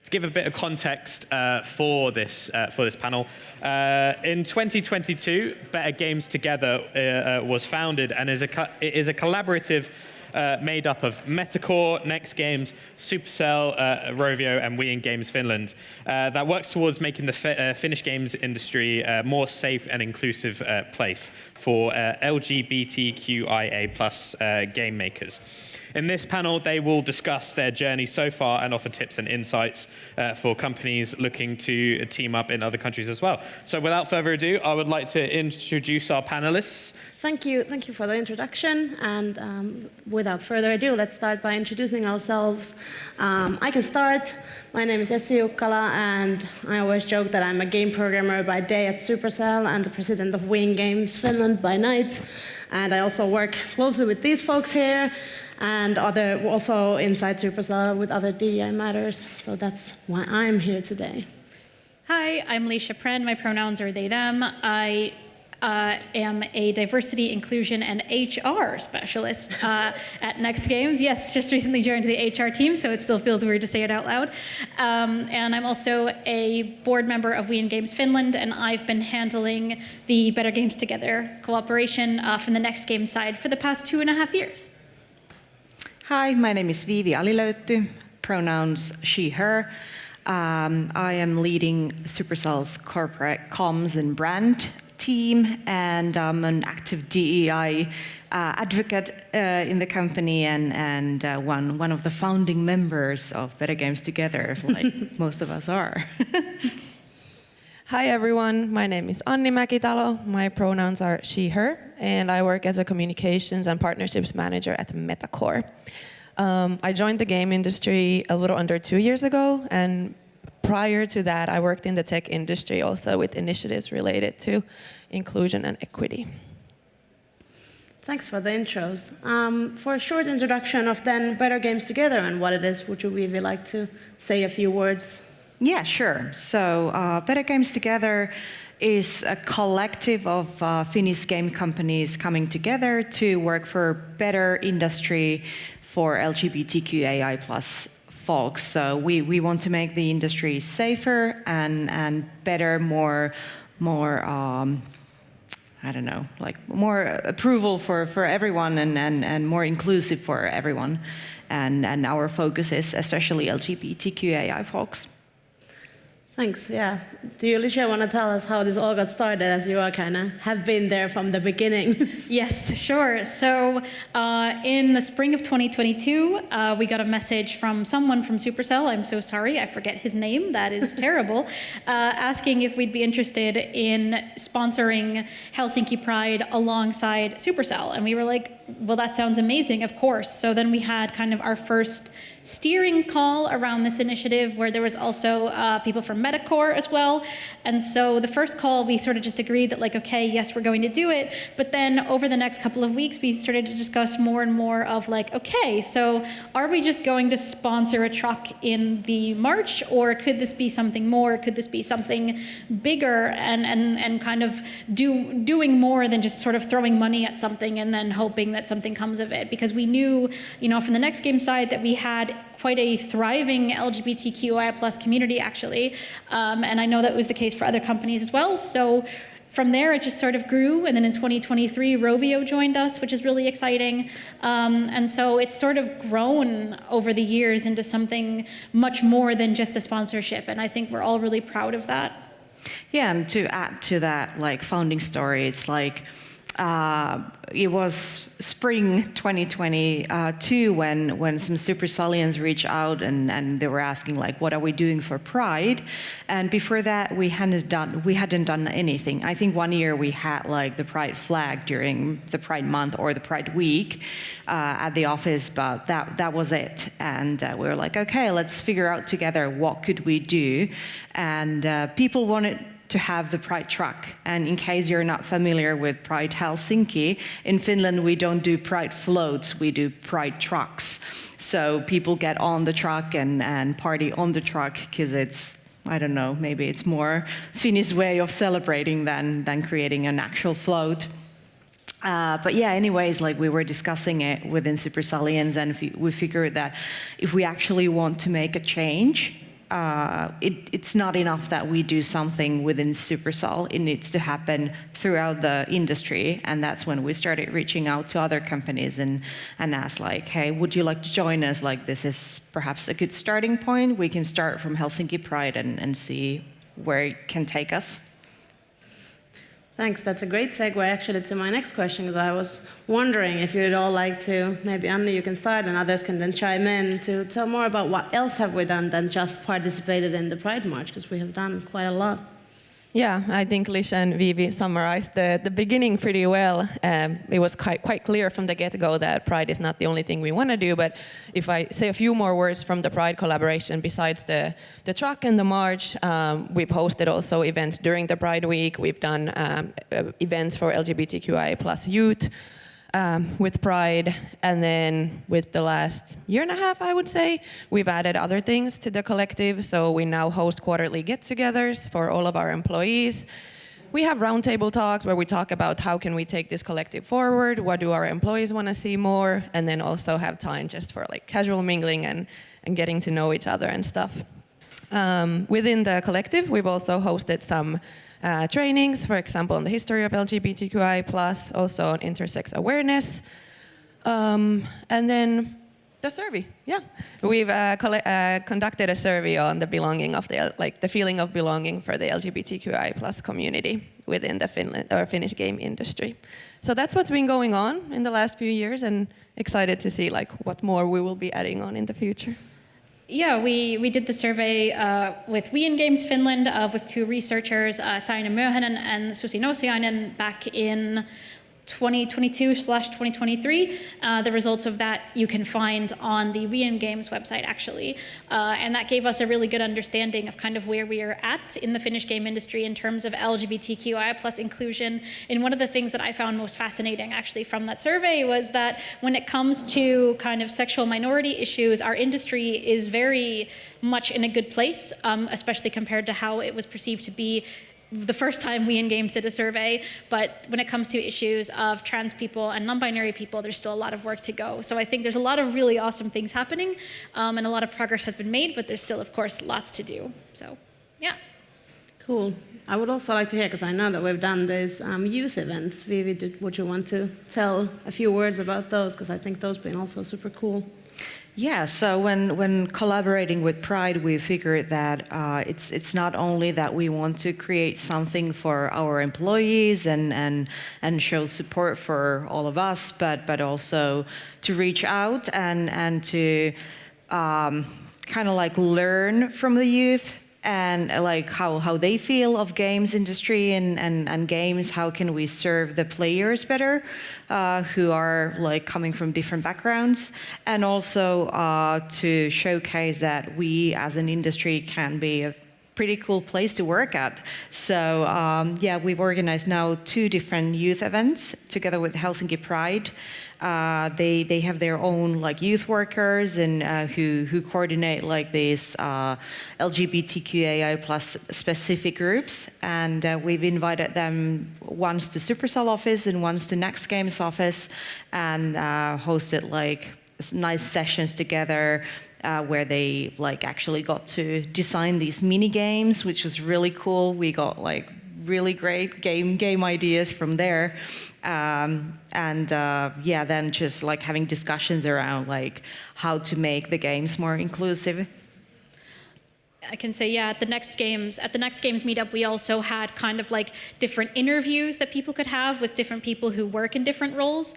To give a bit of context for this panel, in 2022, Better Games Together was founded and is a collaborative made up of Metacore, Next Games, Supercell, Rovio, and We in Games Finland that works towards making the Finnish games industry a more safe and inclusive place for LGBTQIA+ game makers. In this panel, they will discuss their journey so far and offer tips and insights for companies looking to team up in other countries as well. So without further ado, I would like to introduce our panelists. Thank you for the introduction. And without further ado, let's start by introducing ourselves. I can start. My name is Essi Jukkala, and I always joke that I'm a game programmer by day at Supercell and the president of We in Games Finland by night. And I also work closely with these folks here and also inside Supercell with other DEI matters. So that's why I'm here today. Hi, I'm Licia. My pronouns are they, them. I am a diversity, inclusion, and HR specialist at Next Games. Yes, just recently joined the HR team, so it still feels weird to say it out loud. And I'm also a board member of We in Games Finland, and I've been handling the Better Games Together cooperation from the Next Games side for the past 2.5 years. Hi, my name is Viivi Ali-Löytty, pronouns she, her. I am leading Supercell's corporate comms and brand team, and I'm an active DEI advocate in the company and one of the founding members of Better Games Together, like most of us are. Hi everyone, my name is Anni Mäkitalo. My pronouns are she, her, and I work as a communications and partnerships manager at Metacore. I joined the game industry a little under 2 years ago, and prior to that, I worked in the tech industry also with initiatives related to inclusion and equity. Thanks for the intros. For a short introduction of then Better Games Together and what it is, would you, Viivi, like to say a few words? Yeah, sure. So Better Games Together is a collective of Finnish game companies coming together to work for better industry for LGBTQIA+ folks. So we want to make the industry safer and better, more I don't know, like more approval for everyone and more inclusive for everyone. And our focus is especially LGBTQIA folks. Thanks, yeah. Do you, Licia, want to tell us how this all got started, as you all kind of have been there from the beginning? Yes, sure. So in the spring of 2022, we got a message from someone from Supercell. I'm so sorry, I forget his name. That is terrible. Asking if we'd be interested in sponsoring Helsinki Pride alongside Supercell. And we were like, well, that sounds amazing, of course. So then we had kind of our first steering call around this initiative, where there was also people from Metacore as well. And so the first call, we sort of just agreed that, like, okay, yes, we're going to do it. But then over the next couple of weeks, we started to discuss more and more of like, okay, so are we just going to sponsor a truck in the March, or could this be something more? Could this be something bigger and kind of doing more than just sort of throwing money at something and then hoping that something comes of it? Because we knew, you know, from the Next Game side that we had quite a thriving LGBTQIA+ community, actually. And I know that was the case for other companies as well. So from there, it just sort of grew. And then in 2023, Rovio joined us, which is really exciting. And so it's sort of grown over the years into something much more than just a sponsorship. And I think we're all really proud of that. Yeah, and to add to that, like, founding story, it's like, it was spring 2022 when some Supercellians reached out and they were asking, like, what are we doing for Pride? And before that, we hadn't done anything. I think 1 year we had like the Pride flag during the Pride month or the Pride week at the office, but that was it. And we were like, okay, let's figure out together what could we do. And people wanted to have the Pride truck. And in case you're not familiar with Pride Helsinki, in Finland we don't do Pride floats, we do Pride trucks. So people get on the truck and party on the truck because it's, I don't know, maybe it's more Finnish way of celebrating than creating an actual float. But yeah, anyways, like, we were discussing it within Supercellians, and we figured that if we actually want to make a change it's not enough that we do something within Supercell. It needs to happen throughout the industry, and that's when we started reaching out to other companies and asked like, hey, would you like to join us? Like, this is perhaps a good starting point. We can start from Helsinki Pride and see where it can take us. Thanks. That's a great segue actually to my next question, because I was wondering if you'd all like to, maybe Anni, you can start and others can then chime in to tell more about what else have we done than just participated in the Pride March, because we have done quite a lot. Yeah, I think Licia and Viivi summarized the beginning pretty well. It was quite clear from the get-go that Pride is not the only thing we want to do, but if I say a few more words from the Pride collaboration, besides the truck and the march, we've hosted also events during the Pride Week. We've done events for LGBTQI plus youth with Pride, and then with the last year and a half, I would say, we've added other things to the collective. So we now host quarterly get-togethers for all of our employees. We have roundtable talks where we talk about how can we take this collective forward, what do our employees want to see more, and then also have time just for like casual mingling and getting to know each other and stuff. Within the collective, we've also hosted some trainings, for example, on the history of LGBTQI+, also on intersex awareness. And then the survey, yeah. We've conducted a survey on the belonging of the feeling of belonging for the LGBTQI+ community within the Finnish game industry. So that's what's been going on in the last few years, and excited to see like what more we will be adding on in the future. Yeah, we did the survey with We in Games Finland with two researchers, Taina Myöhänen and Susi Nousiainen, back in 2022/2023. The results of that you can find on the We in Games website, actually. And that gave us a really good understanding of kind of where we are at in the Finnish game industry in terms of LGBTQI+ inclusion. And one of the things that I found most fascinating, actually, from that survey was that when it comes to kind of sexual minority issues, our industry is very much in a good place, especially compared to how it was perceived to be the first time We in Games did a survey. But when it comes to issues of trans people and non-binary people, there's still a lot of work to go. So I think there's a lot of really awesome things happening, and a lot of progress has been made, but there's still, of course, lots to do. So, yeah. Cool. I would also like to hear, because I know that we've done these youth events. Viivi, would you want to tell a few words about those? Because I think those have been also super cool. Yeah, so when collaborating with Pride, we figured that it's not only that we want to create something for our employees and show support for all of us, but also to reach out and to kind of like learn from the youth and like how they feel of games industry and games. How can we serve the players better who are like coming from different backgrounds, and also to showcase that we as an industry can be a pretty cool place to work at. So yeah, we've organized now 2 different youth events together with Helsinki Pride. They have their own like youth workers and who coordinate like these LGBTQAI+ specific groups, and we've invited them once to Supercell office and once to Next Games office, and hosted like nice sessions together where they like actually got to design these mini games, which was really cool. We got like really great game ideas from there, and yeah, then just like having discussions around like how to make the games more inclusive. I can say, yeah, at the Next Games meetup, we also had kind of like different interviews that people could have with different people who work in different roles,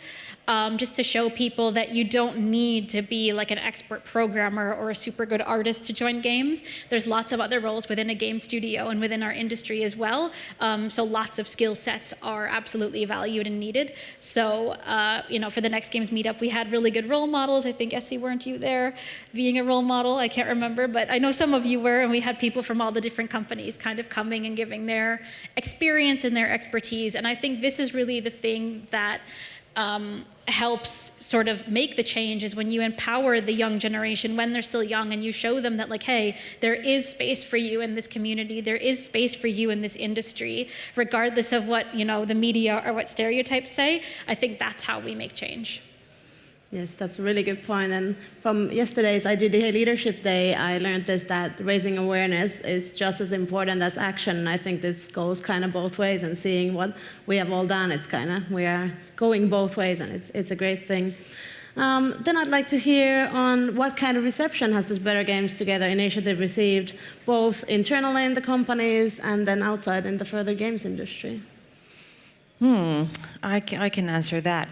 just to show people that you don't need to be like an expert programmer or a super good artist to join games. There's lots of other roles within a game studio and within our industry as well. So lots of skill sets are absolutely valued and needed. So, you know, for the Next Games meetup, we had really good role models. I think, Essi, weren't you there being a role model? I can't remember, but I know some of you were. And we had people from all the different companies kind of coming and giving their experience and their expertise. And I think this is really the thing that helps sort of make the change, is when you empower the young generation when they're still young, and you show them that like, hey, there is space for you in this community, there is space for you in this industry, regardless of what, you know, the media or what stereotypes say. I think that's how we make change. Yes, that's a really good point. And from yesterday's IGDA Leadership Day, I learned this, that raising awareness is just as important as action. And I think this goes kind of both ways, and seeing what we have all done, it's kind of, we are going both ways, and it's a great thing. Then I'd like to hear on what kind of reception has this Better Games Together initiative received, both internally in the companies and then outside in the further games industry. I can answer that.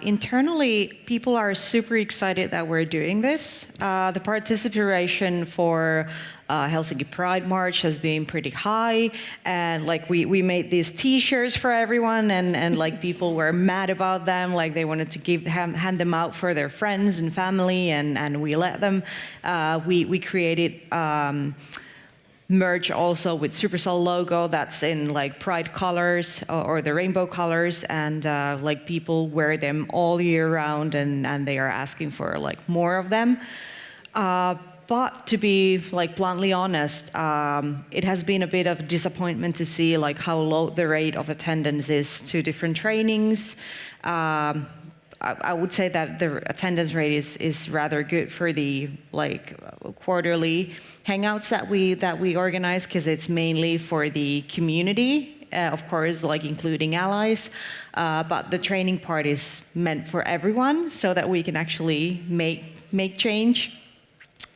Internally, people are super excited that we're doing this. The participation for Helsinki Pride March has been pretty high, and like we made these T-shirts for everyone, and like people were mad about them, like they wanted to hand them out for their friends and family, and we let them. We created merch also with Supercell logo that's in like pride colors or the rainbow colors, and like people wear them all year round, and they are asking for like more of them. But to be like bluntly honest, it has been a bit of disappointment to see like how low the rate of attendance is to different trainings. I would say that the attendance rate is rather good for the like quarterly hangouts that we organize, because it's mainly for the community, of course, like including allies. But the training part is meant for everyone, so that we can actually make change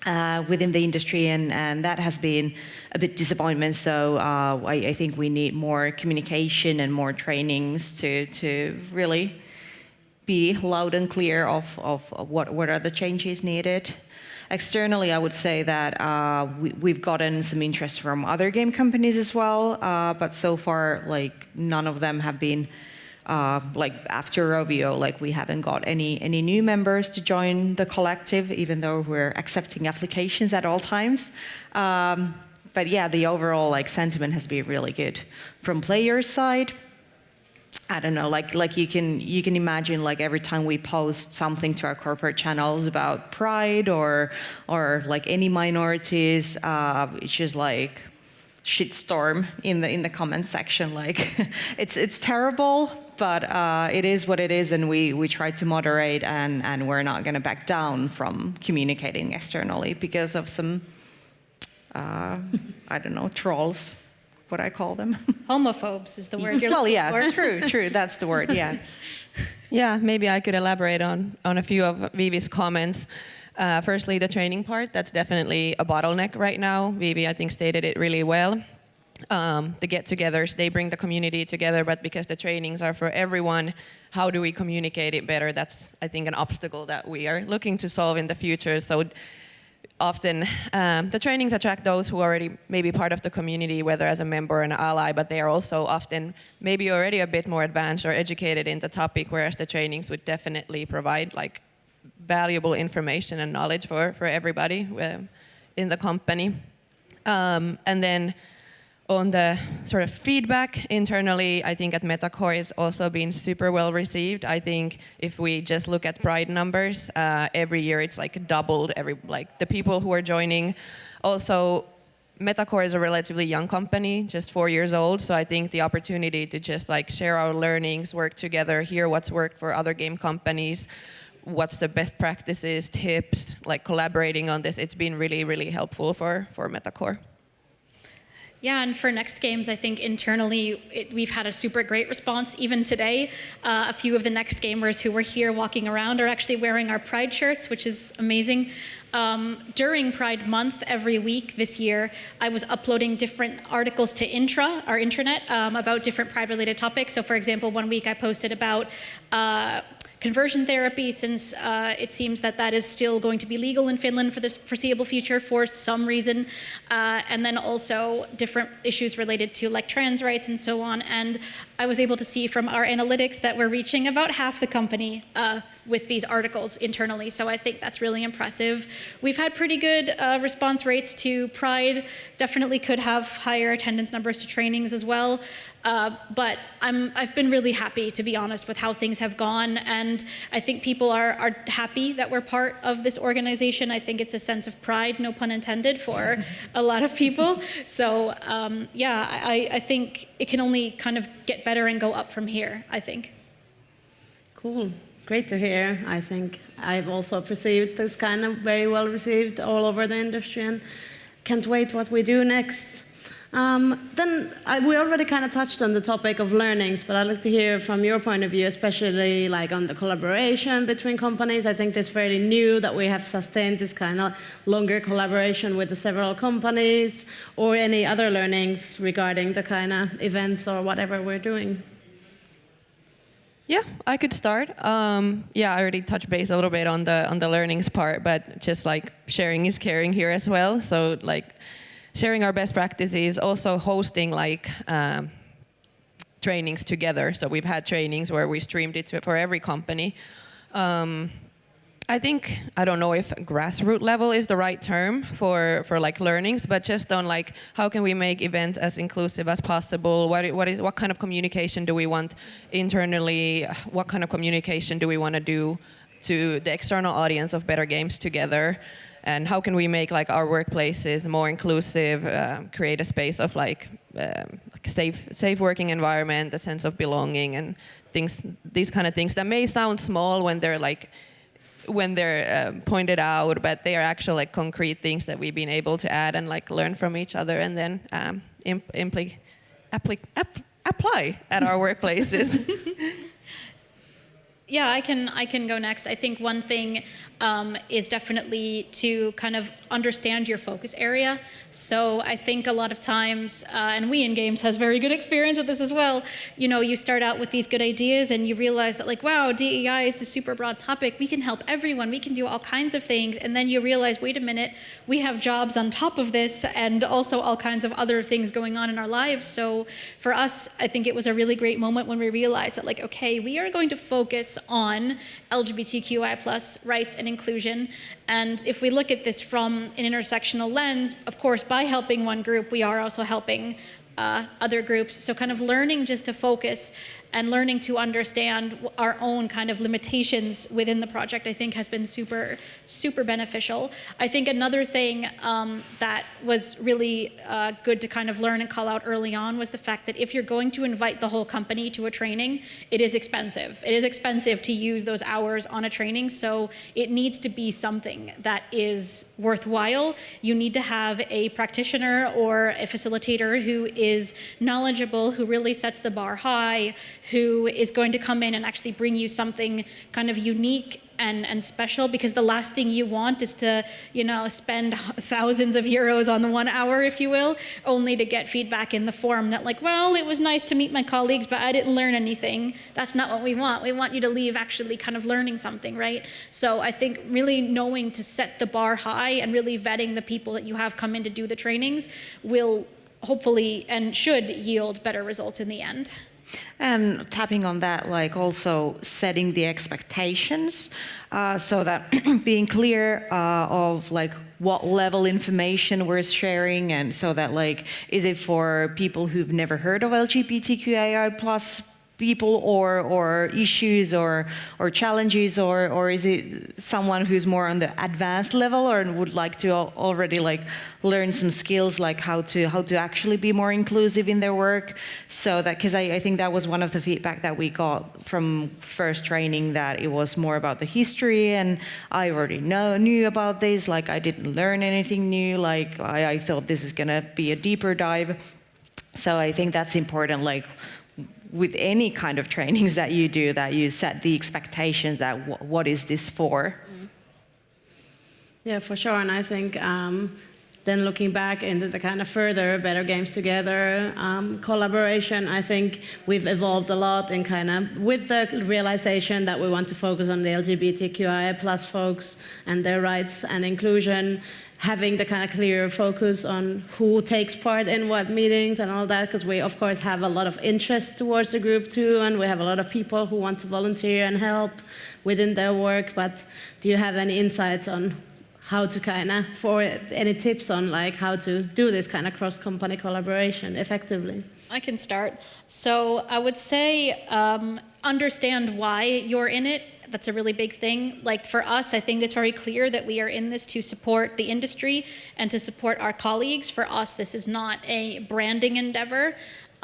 within the industry, and that has been a bit disappointment. So I think we need more communication and more trainings to really be loud and clear of what are the changes needed. Externally, I would say that we've gotten some interest from other game companies as well, but so far, like none of them have been like after Rovio, like we haven't got any new members to join the collective, even though we're accepting applications at all times. But yeah, the overall like sentiment has been really good from players' side. I don't know, like you can imagine, like every time we post something to our corporate channels about pride or like any minorities, it's just like shitstorm in the comment section. Like it's terrible, but it is what it is, and we try to moderate, and we're not going to back down from communicating externally because of some I don't know, trolls. What I call them. Homophobes is the word you're looking for. Well, yeah, true, that's the word, yeah. Yeah, maybe I could elaborate on a few of Viivi's comments. Firstly, the training part, that's definitely a bottleneck right now. Viivi, I think, stated it really well. The get-togethers, they bring the community together, but because the trainings are for everyone, how do we communicate it better? That's, I think, an obstacle that we are looking to solve in the future. So often the trainings attract those who are already maybe part of the community, whether as a member or an ally, but they are also often maybe already a bit more advanced or educated in the topic, whereas the trainings would definitely provide like valuable information and knowledge for everybody in the company. And then on the sort of feedback internally, I think at Metacore it's also been super well received. I think if we just look at Pride numbers, every year it's like doubled, like the people who are joining. Also, Metacore is a relatively young company, just 4 years old, so I think the opportunity to just like share our learnings, work together, hear what's worked for other game companies, what's the best practices, tips, like collaborating on this, it's been really, really helpful for Metacore. Yeah, and for Next Games, I think internally we've had a super great response. Even today, a few of the Next Gamers who were here walking around are actually wearing our Pride shirts, which is amazing. During Pride Month every week this year, I was uploading different articles to our intranet, about different Pride-related topics. So for example, one week I posted about conversion therapy, since it seems that is still going to be legal in Finland for the foreseeable future for some reason, and then also different issues related to like trans rights and so on. And I was able to see from our analytics that we're reaching about half the company with these articles internally, so I think that's really impressive. We've had pretty good response rates to Pride, definitely could have higher attendance numbers to trainings as well. But I've been really happy, to be honest, with how things have gone, and I think people are happy that we're part of this organization. I think it's a sense of pride, no pun intended, for a lot of people. So yeah, I think it can only kind of get better and go up from here, I think. Cool. Great to hear. I think I've also perceived this kind of very well received all over the industry, and can't wait what we do next. We already kind of touched on the topic of learnings, but I'd like to hear from your point of view, especially like on the collaboration between companies. I think it's fairly new that we have sustained this kind of longer collaboration with the several companies, or any other learnings regarding the kind of events or whatever we're doing. Yeah, I could start. I already touched base a little bit on the learnings part, but just like sharing is caring here as well. So like sharing our best practices, also hosting like trainings together. So we've had trainings where we streamed it for every company. I think, I don't know if grassroots level is the right term for like learnings, but just on like how can we make events as inclusive as possible? What kind of communication do we want internally? What kind of communication do we want to do to the external audience of Better Games Together? And how can we make like our workplaces more inclusive, create a space of like safe working environment, a sense of belonging, and these kind of things that may sound small when they're pointed out, but they are actually like concrete things that we've been able to add and like learn from each other, and then apply at our workplaces. Yeah, I can go next. I think one thing is definitely to kind of understand your focus area. So I think a lot of times, and we in games has very good experience with this as well, you know, you start out with these good ideas and you realize that like, wow, DEI is the super broad topic. We can help everyone. We can do all kinds of things. And then you realize, wait a minute, we have jobs on top of this and also all kinds of other things going on in our lives. So for us, I think it was a really great moment when we realized that like, okay, we are going to focus on LGBTQI+ rights and inclusion. And if we look at this from an intersectional lens, of course, by helping one group, we are also helping other groups. So kind of learning just to focus and learning to understand our own kind of limitations within the project, I think has been super, super beneficial. I think another thing that was really good to kind of learn and call out early on was the fact that if you're going to invite the whole company to a training, it is expensive. It is expensive to use those hours on a training, so it needs to be something that is worthwhile. You need to have a practitioner or a facilitator who is knowledgeable, who really sets the bar high, who is going to come in and actually bring you something kind of unique and special, because the last thing you want is to, you know, spend thousands of euros on the 1 hour, if you will, only to get feedback in the form that like, well, it was nice to meet my colleagues, but I didn't learn anything. That's not what we want. We want you to leave actually kind of learning something, right? So I think really knowing to set the bar high and really vetting the people that you have come in to do the trainings will hopefully and should yield better results in the end. And tapping on that, like also setting the expectations, so that being clear of like what level information we're sharing, and so that like, is it for people who've never heard of LGBTQII plus people or issues or challenges, or is it someone who's more on the advanced level or would like to already like learn some skills like how to actually be more inclusive in their work? So that, because I think that was one of the feedback that we got from first training, that it was more about the history, and I already knew about this, like I didn't learn anything new, like I thought this is gonna be a deeper dive. So I think that's important, like with any kind of trainings that you do, that you set the expectations that what is this for? Yeah, for sure. And I think then looking back into the kind of further Better Games Together collaboration, I think we've evolved a lot in kind of with the realization that we want to focus on the LGBTQIA+ folks and their rights and inclusion, having the kind of clear focus on who takes part in what meetings and all that, because we of course have a lot of interest towards the group too, and we have a lot of people who want to volunteer and help within their work. But do you have any insights on how to kind of, for any tips on like how to do this kind of cross-company collaboration effectively? I can start. So I would say understand why you're in it. That's a really big thing. Like for us, I think it's very clear that we are in this to support the industry and to support our colleagues. For us, this is not a branding endeavor.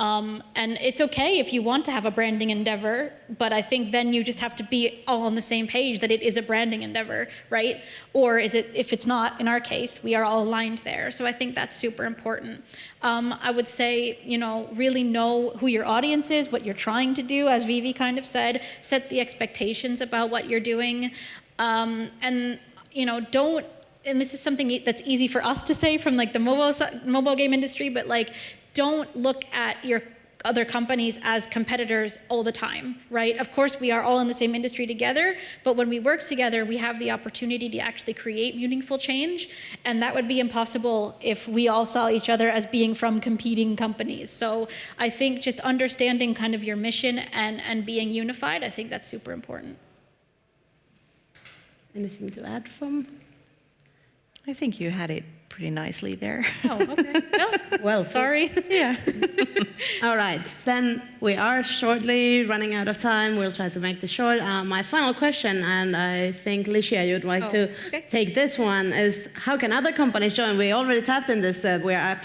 And it's okay if you want to have a branding endeavor, but I think then you just have to be all on the same page that it is a branding endeavor, right? Or is it, if it's not, in our case, we are all aligned there. So I think that's super important. I would say, really know who your audience is, what you're trying to do, as Viivi kind of said, set the expectations about what you're doing. And don't, and this is something that's easy for us to say from like the mobile game industry, but like, don't look at your other companies as competitors all the time, right? Of course, we are all in the same industry together, but when we work together, we have the opportunity to actually create meaningful change, and that would be impossible if we all saw each other as being from competing companies. So I think just understanding kind of your mission and being unified, I think that's super important. Anything to add from? I think you had it pretty nicely there. Oh, okay. Well, sorry. Yeah. All right, then we are shortly running out of time. We'll try to make this short. My final question, and I think Licia, you'd like to take this one, is how can other companies join? We already tapped in this, we are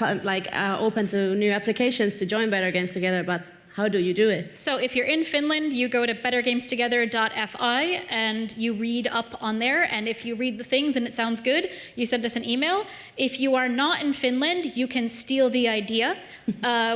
open to new applications to join Better Games Together, but how do you do it? So if you're in Finland, you go to bettergamestogether.fi and you read up on there. And if you read the things and it sounds good, you send us an email. If you are not in Finland, you can steal the idea.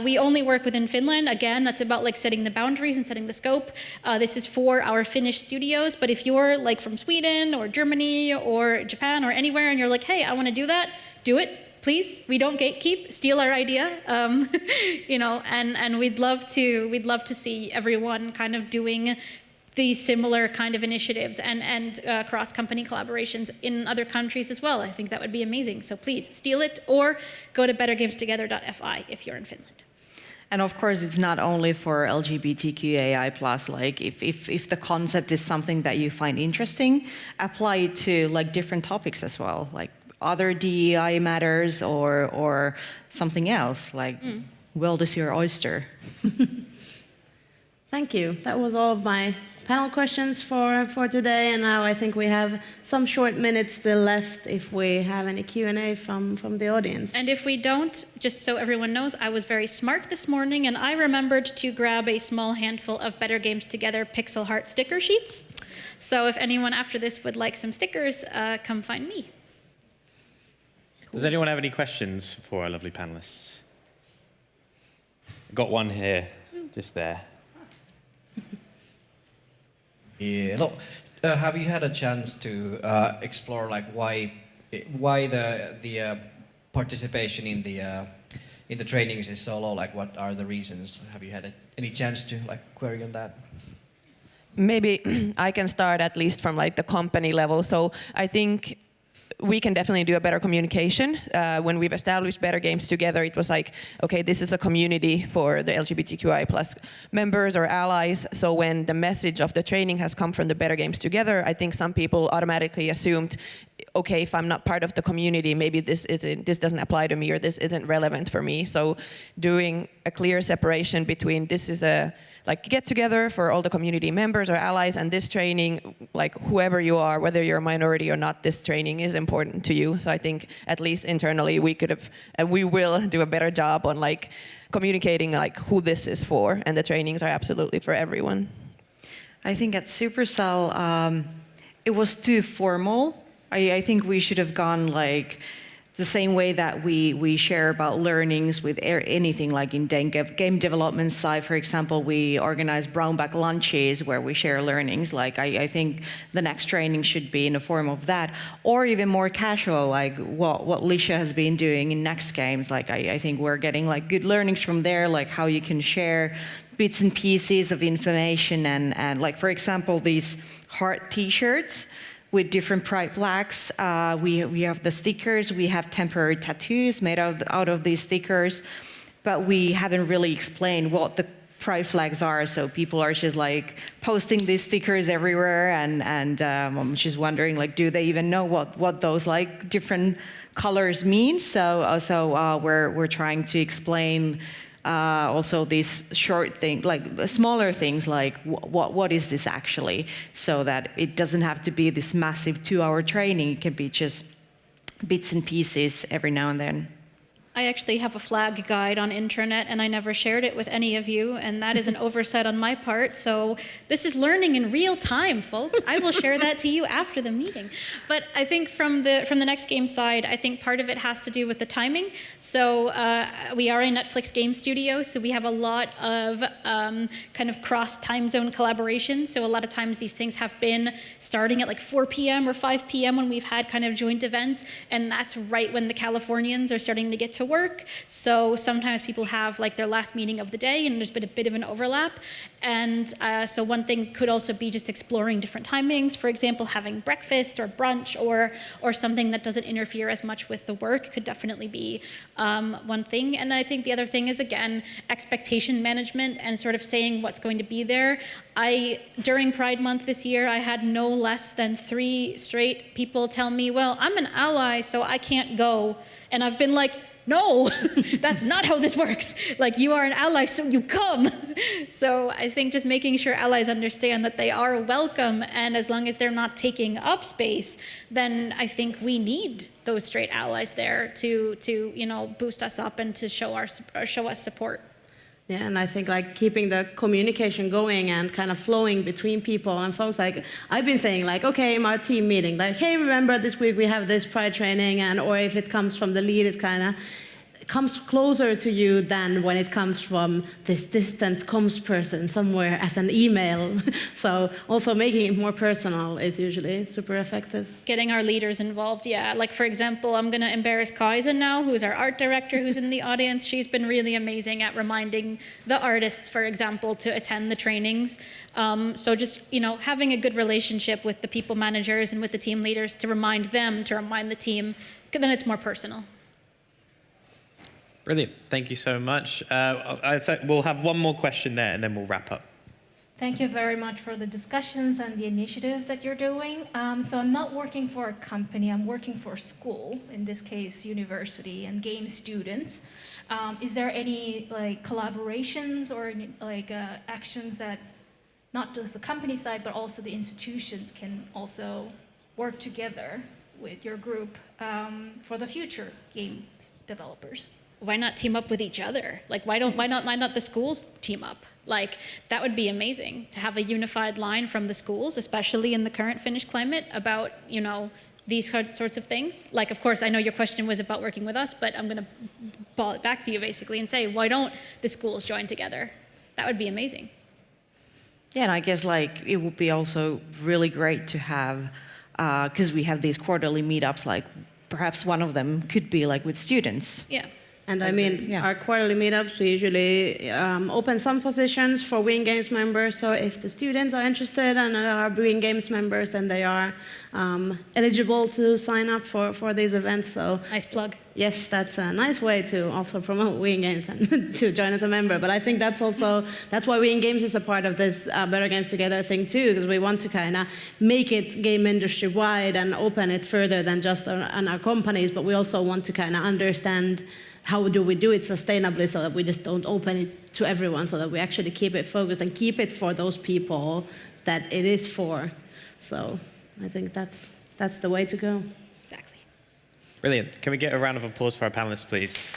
We only work within Finland. Again, that's about like setting the boundaries and setting the scope. This is for our Finnish studios. But if you're like from Sweden or Germany or Japan or anywhere and you're like, hey, I want to do that, do it. Please, we don't gatekeep, steal our idea, and we'd love to see everyone kind of doing these similar kind of initiatives and cross-company collaborations in other countries as well. I think that would be amazing. So please steal it or go to bettergamestogether.fi if you're in Finland. And of course, it's not only for LGBTQAI+. Like, if the concept is something that you find interesting, apply it to like different topics as well, like other DEI matters or something else, like world is your oyster. Thank you. That was all of my panel questions for today, and now I think we have some short minutes still left if we have any Q&A from the audience. And if we don't, just so everyone knows, I was very smart this morning and I remembered to grab a small handful of Better Games Together pixel heart sticker sheets. So if anyone after this would like some stickers, come find me. Does anyone have any questions for our lovely panelists? Got one here, just there. Yeah. No, have you had a chance to explore like why the participation in the trainings is so low? Like, what are the reasons? Have you had any chance to like query on that? Maybe I can start at least from like the company level. So I think we can definitely do a better communication. When we've established Better Games Together, it was like, okay, this is a community for the LGBTQI plus members or allies. So when the message of the training has come from the Better Games Together, I think some people automatically assumed, okay, if I'm not part of the community, maybe this doesn't apply to me or this isn't relevant for me. So doing a clear separation between this is a like get together for all the community members or allies, and this training, like whoever you are, whether you're a minority or not, this training is important to you. So I think at least internally we could have, and we will do a better job on like communicating like who this is for, and the trainings are absolutely for everyone. I think at Supercell, it was too formal. I think we should have gone like the same way that we share about learnings with anything, like in game development side, for example, we organize brown bag lunches where we share learnings. Like I think the next training should be in the form of that, or even more casual, like what Licia has been doing in Next Games. Like I think we're getting like good learnings from there, like how you can share bits and pieces of information and like, for example, these heart t-shirts with different pride flags. We have the stickers, we have temporary tattoos made out of these stickers, but we haven't really explained what the pride flags are, so people are just like posting these stickers everywhere, and I'm just wondering, like, do they even know what those like different colors mean? So we're trying to explain also these short things, like smaller things, like what is this actually, so that it doesn't have to be this massive 2-hour training. It can be just bits and pieces every now and then. I actually have a flag guide on internet and I never shared it with any of you, and that is an oversight on my part. So this is learning in real time, folks. I will share that to you after the meeting. But I think from the Next Game side, I think part of it has to do with the timing. So we are a Netflix game studio, so we have a lot of kind of cross time zone collaborations. So a lot of times these things have been starting at like 4 p.m. or 5 p.m. when we've had kind of joint events, and that's right when the Californians are starting to get to work. So sometimes people have like their last meeting of the day, and there's been a bit of an overlap. And so one thing could also be just exploring different timings. For example, having breakfast or brunch or something that doesn't interfere as much with the work could definitely be one thing. And I think the other thing is, again, expectation management and sort of saying what's going to be there. During Pride Month this year, I had no less than 3 straight people tell me, well, I'm an ally, so I can't go. And I've been like, no, that's not how this works. Like, you are an ally, so you come. So I think just making sure allies understand that they are welcome, and as long as they're not taking up space, then I think we need those straight allies there to boost us up and to show us support. Yeah, and I think like keeping the communication going and kind of flowing between people and folks, like I've been saying like, okay, in our team meeting, like, hey, remember this week we have this Pride training, and or if it comes from the lead, it kind of comes closer to you than when it comes from this distant comms person somewhere as an email. So also making it more personal is usually super effective. Getting our leaders involved, yeah. Like, for example, I'm going to embarrass Kaisa now, who's our art director, who's in the audience. She's been really amazing at reminding the artists, for example, to attend the trainings. So just, having a good relationship with the people managers and with the team leaders to remind them, to remind the team, then it's more personal. Brilliant. Thank you so much. We'll have one more question there, and then we'll wrap up. Thank you very much for the discussions and the initiative that you're doing. So I'm not working for a company, I'm working for a school, in this case, university and game students. Is there any collaborations or actions that not just the company side, but also the institutions can also work together with your group for the future game developers? Why not team up with each other? Like, why not the schools team up? Like, that would be amazing to have a unified line from the schools, especially in the current Finnish climate, about, these sorts of things. Like, of course, I know your question was about working with us, but I'm going to ball it back to you basically and say, why don't the schools join together? That would be amazing. Yeah, and I guess it would be also really great to have, because we have these quarterly meetups, perhaps one of them could be with students. Yeah. And I mean, our quarterly meetups, we usually open some positions for Wing Games members. So if the students are interested and are Wing Games members, then they are eligible to sign up for these events. So nice plug. Yes, that's a nice way to also promote Wing Games and to join as a member. But I think that's why Wing Games is a part of this Better Games Together thing too, because we want to kind of make it game industry wide and open it further than just on our companies. But we also want to kind of understand how do we do it sustainably so that we just don't open it to everyone, so that we actually keep it focused and keep it for those people that it is for. So I think that's the way to go. Exactly. Brilliant. Can we get a round of applause for our panelists, please?